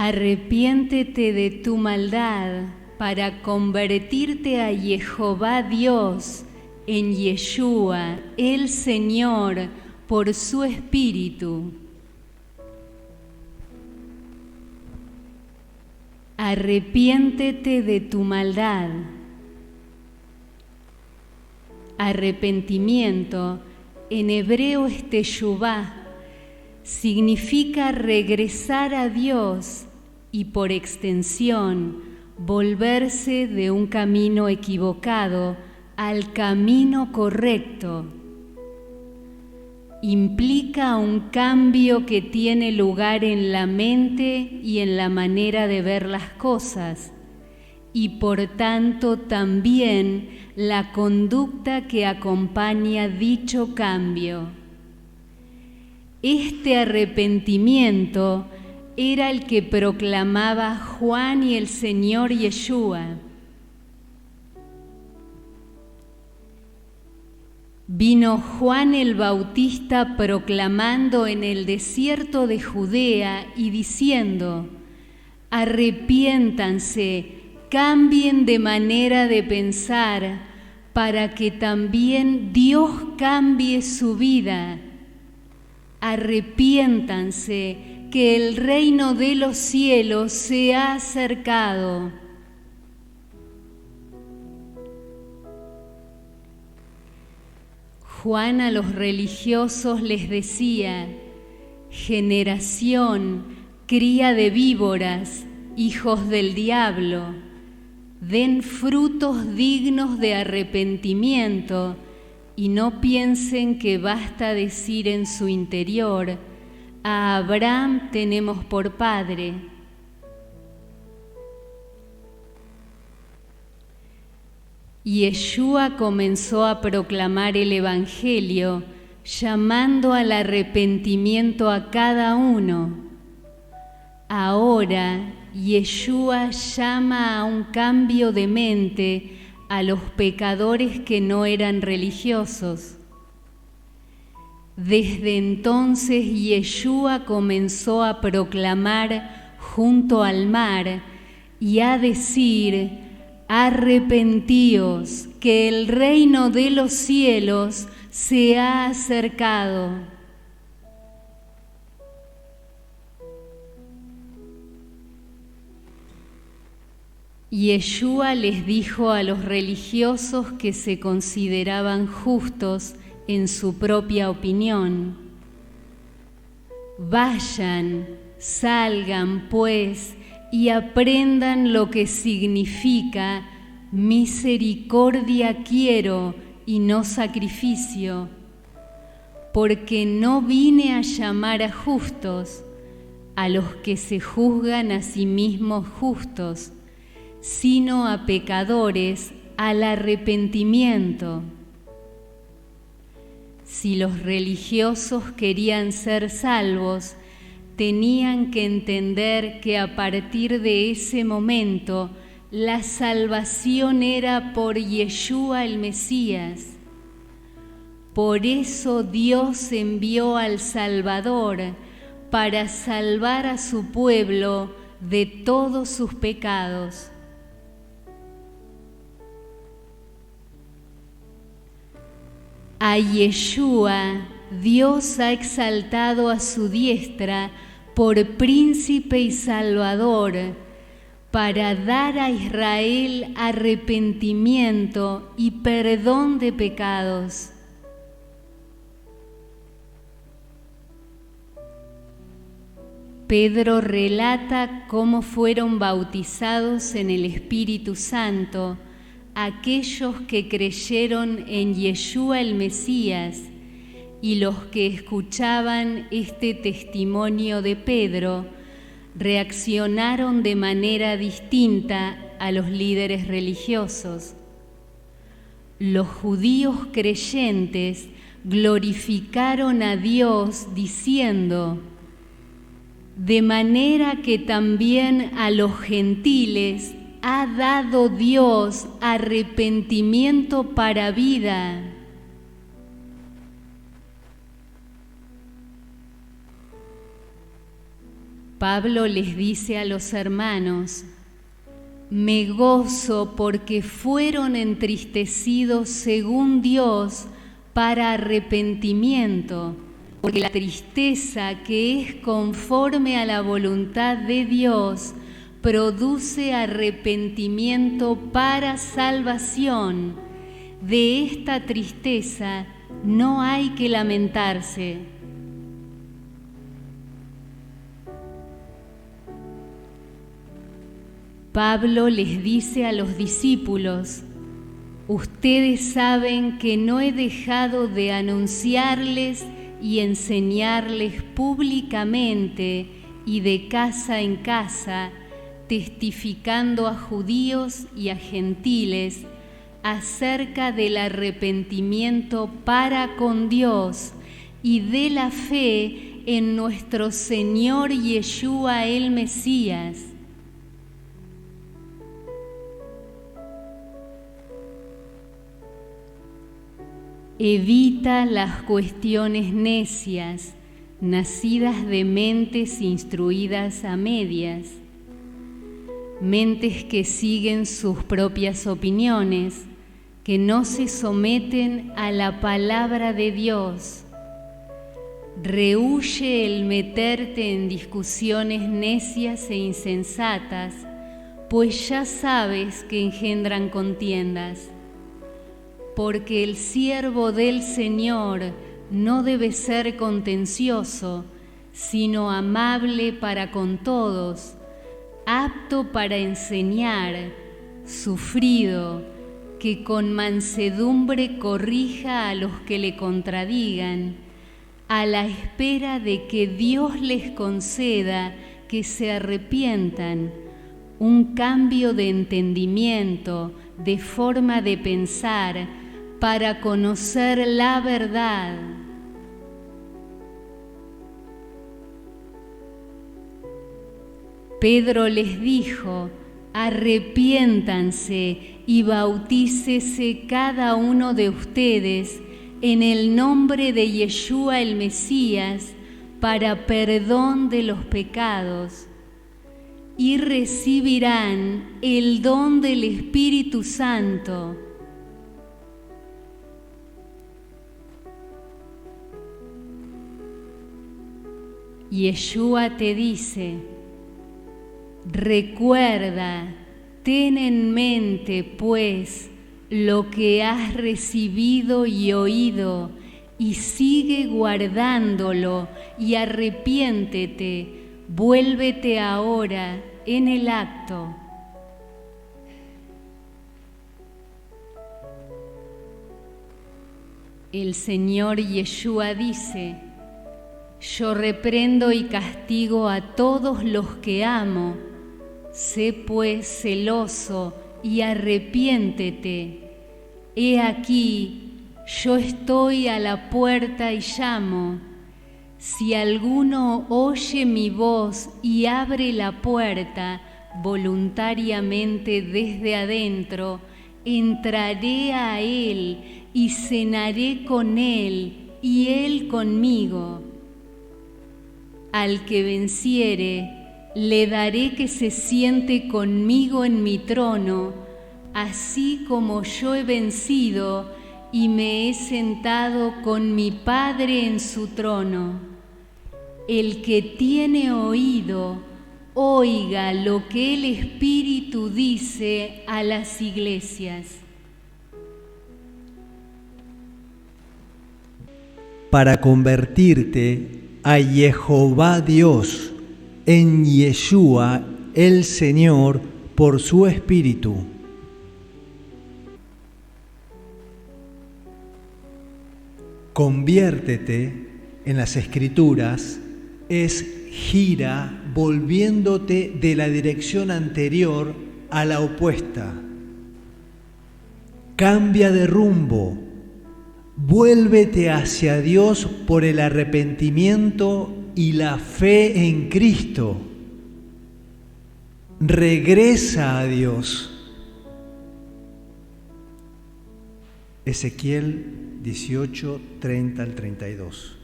Arrepiéntete de tu maldad para convertirte a Jehová Dios, en Yeshua, el Señor, por su Espíritu. Arrepiéntete de tu maldad. Arrepentimiento, en hebreo es teshuvá, significa regresar a Dios y por extensión volverse de un camino equivocado al camino correcto. Implica un cambio que tiene lugar en la mente y en la manera de ver las cosas, y por tanto también la conducta que acompaña dicho cambio. Este arrepentimiento era el que proclamaba Juan y el Señor Yeshua. Vino Juan el Bautista proclamando en el desierto de Judea y diciendo: arrepiéntanse, cambien de manera de pensar, para que también Dios cambie su vida. Arrepiéntanse, que el reino de los cielos se ha acercado. Juan a los religiosos les decía: generación, cría de víboras, hijos del diablo, den frutos dignos de arrepentimiento y no piensen que basta decir en su interior: a Abraham tenemos por padre. Yeshua comenzó a proclamar el Evangelio, llamando al arrepentimiento a cada uno. Ahora, Yeshua llama a un cambio de mente a los pecadores que no eran religiosos. Desde entonces, Yeshua comenzó a proclamar junto al mar y a decir: arrepentíos, que el reino de los cielos se ha acercado. Yeshua les dijo a los religiosos que se consideraban justos en su propia opinión: vayan, salgan pues, y aprendan lo que significa misericordia quiero y no sacrificio, porque no vine a llamar a justos, a los que se juzgan a sí mismos justos, sino a pecadores al arrepentimiento. Si los religiosos querían ser salvos, tenían que entender que a partir de ese momento la salvación era por Yeshua el Mesías. Por eso Dios envió al Salvador para salvar a su pueblo de todos sus pecados. A Yeshua Dios ha exaltado a su diestra por príncipe y salvador, para dar a Israel arrepentimiento y perdón de pecados. Pedro relata cómo fueron bautizados en el Espíritu Santo aquellos que creyeron en Yeshua el Mesías, y los que escuchaban este testimonio de Pedro reaccionaron de manera distinta a los líderes religiosos. Los judíos creyentes glorificaron a Dios diciendo: de manera que también a los gentiles ha dado Dios arrepentimiento para vida. Pablo les dice a los hermanos: me gozo porque fueron entristecidos según Dios para arrepentimiento, porque la tristeza que es conforme a la voluntad de Dios produce arrepentimiento para salvación. De esta tristeza no hay que lamentarse. Pablo les dice a los discípulos: ustedes saben que no he dejado de anunciarles y enseñarles públicamente y de casa en casa, testificando a judíos y a gentiles acerca del arrepentimiento para con Dios y de la fe en nuestro Señor Yeshua el Mesías. Evita las cuestiones necias, nacidas de mentes instruidas a medias, mentes que siguen sus propias opiniones, que no se someten a la palabra de Dios. Rehúye el meterte en discusiones necias e insensatas, pues ya sabes que engendran contiendas. Porque el siervo del Señor no debe ser contencioso, sino amable para con todos, apto para enseñar, sufrido, que con mansedumbre corrija a los que le contradigan, a la espera de que Dios les conceda que se arrepientan, un cambio de entendimiento, de forma de pensar, para conocer la verdad. Pedro les dijo: arrepiéntanse y bautícese cada uno de ustedes en el nombre de Yeshua el Mesías para perdón de los pecados, y recibirán el don del Espíritu Santo. Yeshua te dice: recuerda, ten en mente, pues, lo que has recibido y oído, y sigue guardándolo, y arrepiéntete, vuélvete ahora en el acto. El Señor Yeshua dice: yo reprendo y castigo a todos los que amo. Sé pues celoso y arrepiéntete. He aquí, yo estoy a la puerta y llamo. Si alguno oye mi voz y abre la puerta voluntariamente desde adentro, entraré a él y cenaré con él y él conmigo. Al que venciere, le daré que se siente conmigo en mi trono, así como yo he vencido y me he sentado con mi Padre en su trono. El que tiene oído, oiga lo que el Espíritu dice a las iglesias. Para convertirte a Jehová Dios, en Yeshua el Señor, por su Espíritu. Conviértete en las Escrituras es gira volviéndote de la dirección anterior a la opuesta. Cambia de rumbo. Vuélvete hacia Dios por el arrepentimiento y la fe en Cristo. Regresa a Dios. Ezequiel 18, 30 al 32.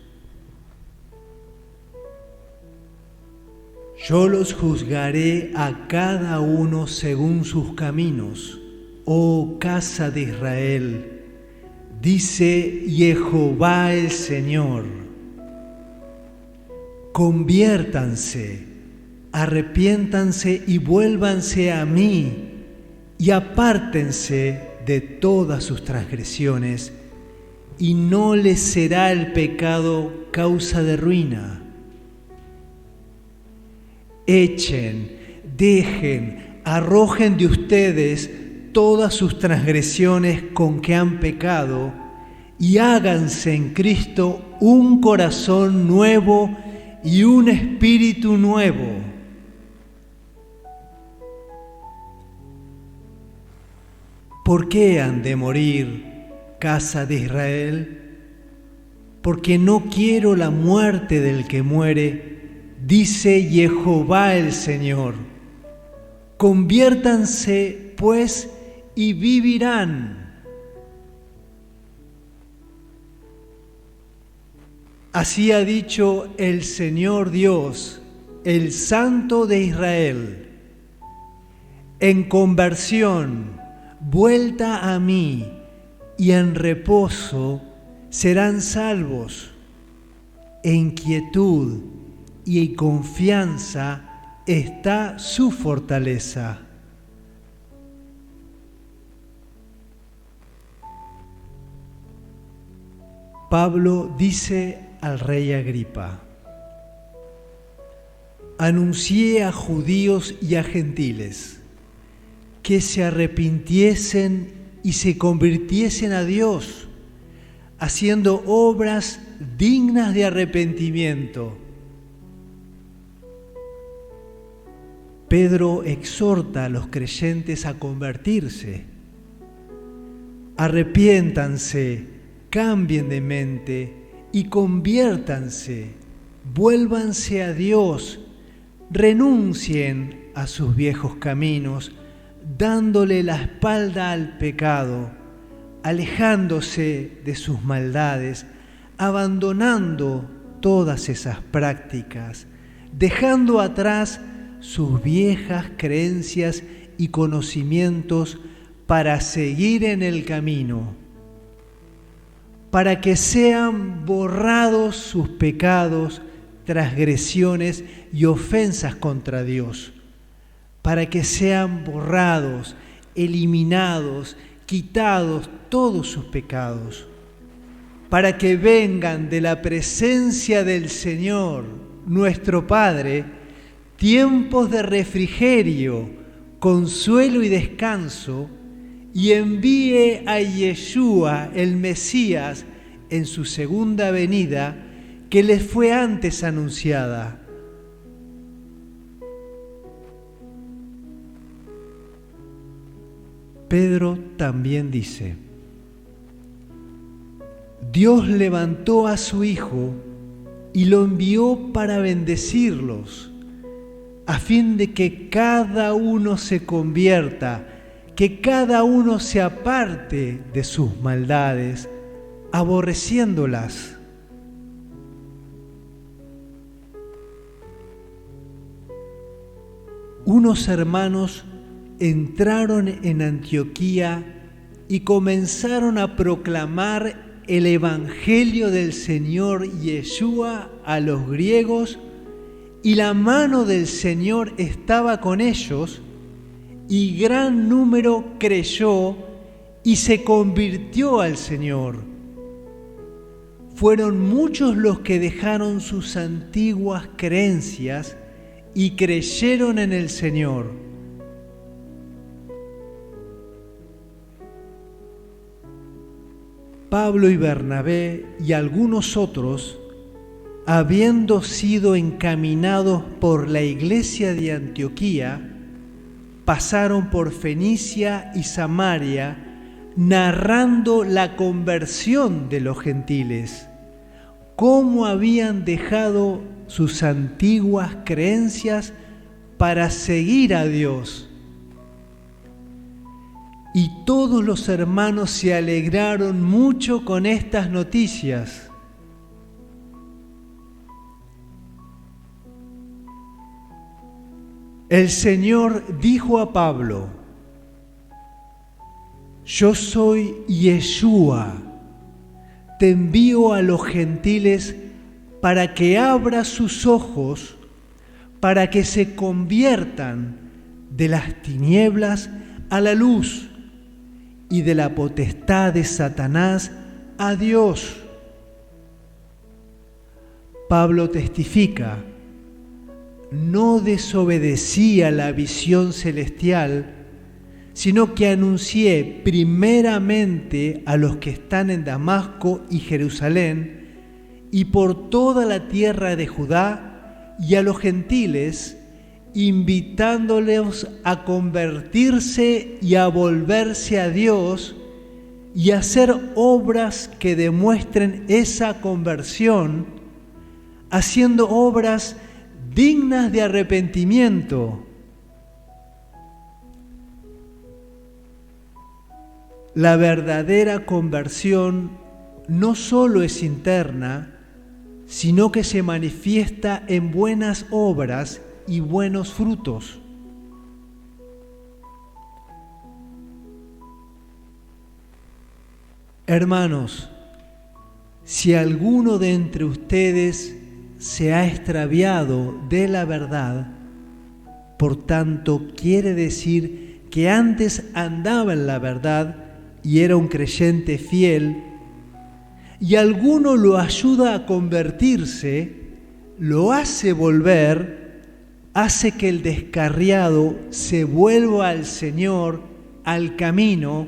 Yo los juzgaré a cada uno según sus caminos, oh casa de Israel, dice Jehová el Señor. Conviértanse, arrepiéntanse y vuélvanse a mí, y apártense de todas sus transgresiones, y no les será el pecado causa de ruina. Echen, dejen, arrojen de ustedes todas sus transgresiones con que han pecado, y háganse en Cristo un corazón nuevo y un espíritu nuevo. ¿Por qué han de morir, casa de Israel? Porque no quiero la muerte del que muere, dice Jehová el Señor. Conviértanse, pues, y vivirán. Así ha dicho el Señor Dios, el Santo de Israel. En conversión, vuelta a mí, y en reposo serán salvos. En quietud y en confianza está su fortaleza. Pablo dice al rey Agripa: anuncié a judíos y a gentiles que se arrepintiesen y se convirtiesen a Dios, haciendo obras dignas de arrepentimiento. Pedro exhorta a los creyentes a convertirse. Arrepiéntanse, cambien de mente y conviértanse, vuélvanse a Dios, renuncien a sus viejos caminos, dándole la espalda al pecado, alejándose de sus maldades, abandonando todas esas prácticas, dejando atrás sus viejas creencias y conocimientos para seguir en el camino, para que sean borrados sus pecados, transgresiones y ofensas contra Dios, para que sean borrados, eliminados, quitados todos sus pecados, para que vengan de la presencia del Señor, nuestro Padre, tiempos de refrigerio, consuelo y descanso, y envíe a Yeshua, el Mesías, en su segunda venida, que les fue antes anunciada. Pedro también dice: Dios levantó a su Hijo y lo envió para bendecirlos, a fin de que cada uno se convierta, que cada uno se aparte de sus maldades, aborreciéndolas. Unos hermanos entraron en Antioquía y comenzaron a proclamar el Evangelio del Señor Yeshua a los griegos, y la mano del Señor estaba con ellos, y gran número creyó y se convirtió al Señor. Fueron muchos los que dejaron sus antiguas creencias y creyeron en el Señor. Pablo y Bernabé y algunos otros, habiendo sido encaminados por la iglesia de Antioquía, pasaron por Fenicia y Samaria, narrando la conversión de los gentiles, cómo habían dejado sus antiguas creencias para seguir a Dios. Y todos los hermanos se alegraron mucho con estas El Señor dijo a Pablo: yo soy Yeshua, te envío a los gentiles para que abras sus ojos, para que se conviertan de las tinieblas a la luz y de la potestad de Satanás a Dios. Pablo testifica: no desobedecí a la visión celestial, sino que anuncié primeramente a los que están en Damasco y Jerusalén y por toda la tierra de Judá y a los gentiles, invitándolos a convertirse y a volverse a Dios y a hacer obras que demuestren esa conversión, haciendo obras dignas de arrepentimiento. La verdadera conversión no solo es interna, sino que se manifiesta en buenas obras y buenos frutos. Hermanos, si alguno de entre ustedes se ha extraviado de la verdad, por tanto quiere decir que antes andaba en la verdad y era un creyente fiel, y alguno lo ayuda a convertirse, lo hace volver, hace que el descarriado se vuelva al Señor, al camino,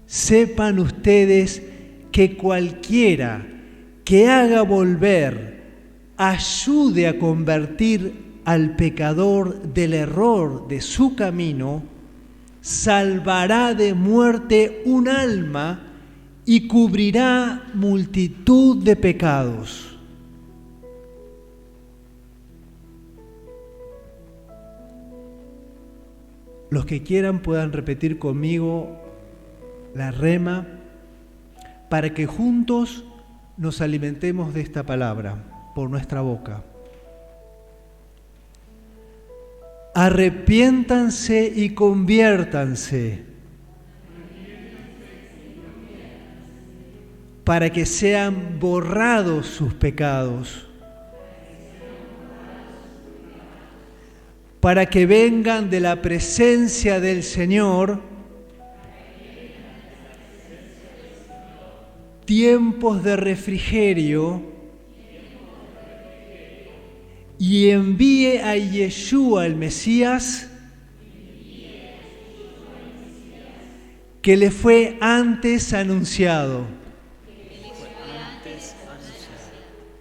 sepan ustedes que cualquiera que haga volver, ayude a convertir al pecador del error de su camino, salvará de muerte un alma y cubrirá multitud de pecados. Los que quieran puedan repetir conmigo la rema para que juntos nos alimentemos de esta palabra por nuestra boca. Arrepiéntanse y conviértanse para que sean borrados sus pecados, para que vengan de la presencia del Señor tiempos de refrigerio y envíe a Yeshua el Mesías, que le fue antes anunciado.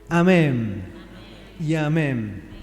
Amén y amén.